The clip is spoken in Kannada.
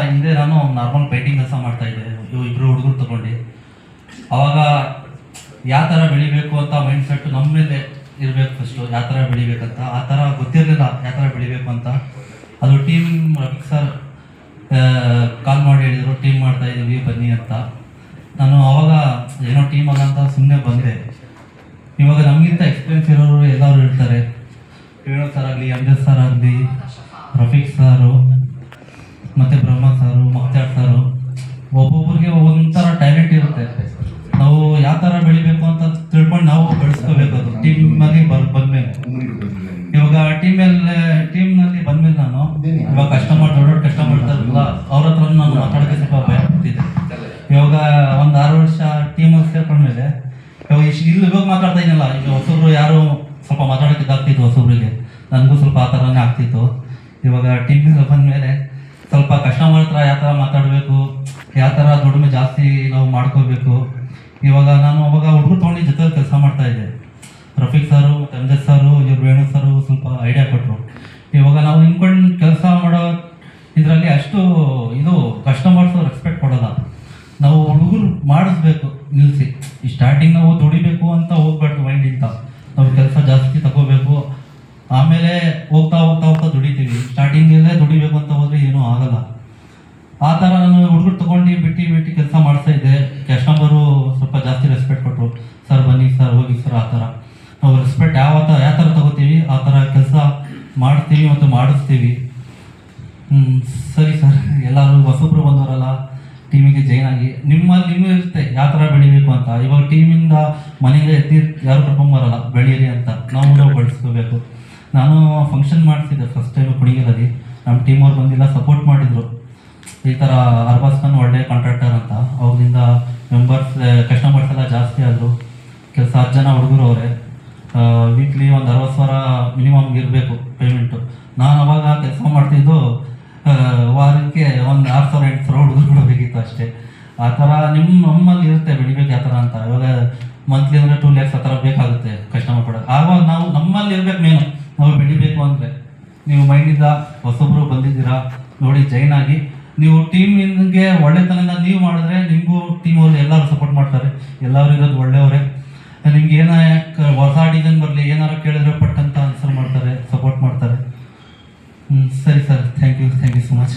ಹಿಂದೆ ನಾನು ನಾರ್ಮಲ್ ಪೇಂಟಿಂಗ್ ಕೆಲಸ ಮಾಡ್ತಾ ಇದ್ದೆ, ಇಬ್ಬರು ಹುಡುಗರು ತಗೊಂಡು. ಅವಾಗ ಯಾವ ಥರ ಬೆಳಿಬೇಕು ಅಂತ ಮೈಂಡ್ ಸೆಟ್ ನಮ್ಮ ಮೇಲೆ ಇರಬೇಕು. ಫಸ್ಟು ಯಾವ ಥರ ಬೆಳಿಬೇಕಂತ ಆ ಥರ ಗೊತ್ತಿರಲಿಲ್ಲ, ಯಾವ ಥರ ಬೆಳಿಬೇಕು ಅಂತ. ಅದು ಟೀಮ್ ರಫೀಕ್ ಸರ್ ಕಾಲ್ ಮಾಡಿ ಹೇಳಿದರು, ಟೀಮ್ ಮಾಡ್ತಾ ಇದ್ದೀವಿ ಬನ್ನಿ ಅಂತ. ನಾನು ಅವಾಗ ಏನೋ ಟೀಮ್ ಅಲ್ಲ ಅಂತ ಸುಮ್ಮನೆ ಬಂದೆ. ಇವಾಗ ನಮಗಿಂತ ಎಕ್ಸ್ಪೀರಿಯನ್ಸ್ ಇರೋರು ಎಲ್ಲರೂ ಇರ್ತಾರೆ. ವೇಣು ಸರ್ ಆಗಲಿ, ಅಂಜದ್ ಸರ್ ಆಗಲಿ, ರಫೀಕ್ ಸಾರು, ಮತ್ತು ಬ್ರಹ್ಮ ಸಾರು, ಮಕ್ತಾರ್ ಸಾರು, ಒಬ್ಬೊಬ್ರಿಗೆ ಒಂಥರ ಟ್ಯಾಲೆಂಟ್ ಇರುತ್ತೆ. ನಾವು ಯಾವ ಥರ ಬೆಳಿಬೇಕು ಅಂತ ತಿಳ್ಕೊಂಡು ನಾವು ಬೆಳೆಸ್ಕೋಬೇಕು. ಅದು ಟೀಮಲ್ಲಿ ಬಂದಮೇಲೆ, ಇವಾಗ ಟೀಮ್ನಲ್ಲಿ ಬಂದಮೇಲೆ ನಾನು ಇವಾಗ ದೊಡ್ಡ ಕಸ್ಟಮರ್ ಇರ್ತಾರಲ್ಲ, ಅವ್ರ ಹತ್ರ ನಾನು ಮಾತಾಡೋಕ್ಕೆ ಸ್ವಲ್ಪ ಭಯ ಆಗ್ತಿದೆ. ಇವಾಗ ಒಂದು 6 ವರ್ಷ ಟೀಮಲ್ಲಿ ಸೇರ್ಕೊಂಡ್ಮೇಲೆ ಇವಾಗ ಇಲ್ಲಿ ಇವಾಗ ಮಾತಾಡ್ತಾ ಇದ್ದೀನಲ್ಲ, ಈಗ ಹೊಸಬ್ರು ಯಾರು ಸ್ವಲ್ಪ ಮಾತಾಡೋಕ್ಕೆ ಇದಾಗ್ತಿತ್ತು ಹೊಸಬ್ರಿಗೆ, ನನಗೂ ಸ್ವಲ್ಪ ಆ ಥರನೇ ಆಗ್ತಿತ್ತು. ಇವಾಗ ಟೀಮಿಗೆ ಬಂದಮೇಲೆ ಸ್ವಲ್ಪ ಕಸ್ಟಮರ್ ಹತ್ರ ಯಾವ ಥರ ಮಾತಾಡಬೇಕು, ಯಾವ ಥರ ದುಡಿಮೆ ಜಾಸ್ತಿ ನಾವು ಮಾಡ್ಕೋಬೇಕು. ಇವಾಗ ನಾನು ಅವಾಗ ಹುಡುಗರು ತೊಗೊಂಡು ಜೊತೆ ಕೆಲಸ ಮಾಡ್ತಾಯಿದ್ದೆ. ರಫೀಕ್ ಸಾರು ಮತ್ತು ಅಂಜದ್ ಸಾರು, ಇವ್ರು ವೇಣು ಸಾರು ಸ್ವಲ್ಪ ಐಡಿಯಾ ಕೊಟ್ಟರು. ಇವಾಗ ನಾವು ನಿಂತ್ಕೊಂಡು ಕೆಲಸ ಮಾಡೋ ಇದರಲ್ಲಿ ಅಷ್ಟು ಇದು ಕಸ್ಟಮರ್ಸು ರೆಸ್ಪೆಕ್ಟ್ ಕೊಡೋಲ್ಲ. ನಾವು ಹುಡುಗರು ಮಾಡಿಸ್ಬೇಕು ನಿಲ್ಲಿಸಿ. ಈ ಸ್ಟಾರ್ಟಿಂಗ್ ನಾವು ದುಡಿಬೇಕು ಅಂತ ಹೋಗ್ಬಾರ್ದು ಮೈಂಡಿಂದ. ನಾವು ಕೆಲಸ ಜಾಸ್ತಿ ತಗೋಬೇಕು, ಆಮೇಲೆ ಹೋಗ್ತಾ ದುಡಿತೀವಿ. ಸ್ಟಾರ್ಟಿಂಗಲ್ಲೇ ದುಡಿಬೇಕು ಅಂತ ಹೋದರೆ ಏನೂ ಆಗಲ್ಲ. ಆ ಥರ ನಾನು ಹುಡುಗರು ತೊಗೊಂಡು ಬಿಟ್ಟು ಕೆಲಸ ಮಾಡ್ತಾಯಿದ್ದೆ. ಕಸ್ಟಮರು ಸ್ವಲ್ಪ ಜಾಸ್ತಿ ರೆಸ್ಪೆಕ್ಟ್ ಕೊಟ್ಟರು. ಸರ್ ಬನ್ನಿ ಸರ್, ಹೋಗಿ ಸರ್, ಆ ಥರ ನಾವು ರೆಸ್ಪೆಕ್ಟ್ ಯಾವ ಥರ ತಗೋತೀವಿ ಆ ಥರ ಕೆಲಸ ಮಾಡ್ತೀವಿ ಮತ್ತು ಮಾಡಿಸ್ತೀವಿ. ಸರಿ ಸರ್, ಎಲ್ಲರೂ ಹೊಸಬ್ರು ಬಂದವರಲ್ಲ ಟೀಮಿಗೆ ಜಾಯ್ನ್ ಆಗಿ, ನಿಮ್ಮಲ್ಲಿ ಇರುತ್ತೆ ಯಾವ ಥರ ಬೆಳಿಬೇಕು ಅಂತ. ಇವಾಗ ಟೀಮಿಂದ ಮನೆಗೆ ಯಾರು ಕರ್ಕೊಂಬರಲ್ಲ ಬೆಳೀರಿ ಅಂತ, ನಾವು ಬಳಸ್ಕೋಬೇಕು. ನಾನು ಫಂಕ್ಷನ್ ಮಾಡಿಸಿದ್ದೆ ಫಸ್ಟ್ ಟೈಮ್ ಕುಣಿಗಲಲ್ಲಿ. ನಮ್ಮ ಟೀಮವ್ರು ಬಂದಿಲ್ಲ, ಸಪೋರ್ಟ್ ಮಾಡಿದರು. ಈ ಥರ ಅರ್ಬಾಸ್ ಖಾನ್ ಒಳ್ಳೆ ಕಾಂಟ್ರಾಕ್ಟರ್ ಅಂತ. ಅವ್ರಿಂದ ಕಸ್ಟಮರ್ಸ್ ಎಲ್ಲ ಜಾಸ್ತಿ ಆದರು. 10 ಜನ ಹುಡುಗರು ಅವರೇ. ವೀಕ್ಲಿ ಒಂದು 60,000 ಮಿನಿಮಮ್ ಇರಬೇಕು ಪೇಮೆಂಟು. ನಾನು ಅವಾಗ ಕೆಲಸ ಮಾಡ್ತಿದ್ದು ವಾರಕ್ಕೆ ಒಂದು 6,000-8,000 ಹುಡುಗರು ಬೇಕಿತ್ತು ಅಷ್ಟೇ. ಆ ಥರ ನಮ್ಮಲ್ಲಿ ಇರುತ್ತೆ ಬೆಳಿಬೇಕು ಯಾವ ಥರ ಅಂತ. ಇವಾಗ ಮಂತ್ಲಿ ಅಂದರೆ 2 lakhs ಆ ಥರ ಬೇಕಾಗುತ್ತೆ ಕಸ್ಟಮರ್ ಕೊಡೋದು. ಆವಾಗ ನಾವು ನಮ್ಮಲ್ಲಿ ಇರ್ಬೇಕು ಮೇನು, ನಾವು ಬೆಳಿಬೇಕು ಅಂದರೆ. ನೀವು ಮೈಂಡಿಂದ ಹೊಸಬ್ರು ಬಂದಿದ್ದೀರಾ ನೋಡಿ ಜಾಯ್ನ್ ಆಗಿ. ನೀವು ಟೀಮಿಗೆ ಒಳ್ಳೆತನದಿಂದ ನೀವು ಮಾಡಿದ್ರೆ ನಿಮಗೂ ಟೀಮವ್ರು ಎಲ್ಲರೂ ಸಪೋರ್ಟ್ ಮಾಡ್ತಾರೆ. ಎಲ್ಲರೂ ಇರೋದು ಒಳ್ಳೆಯವರೇ. ನಿಮ್ಗೆ ಏನೇ ಹೊಸ ಡಿಸೈನ್ ಬರಲಿ, ಏನಾರು ಕೇಳಿದ್ರೆ ಪಟ್ಟಂತ ಆನ್ಸರ್ ಮಾಡ್ತಾರೆ, ಸಪೋರ್ಟ್ ಮಾಡ್ತಾರೆ. ಸರಿ sir, thank you so much.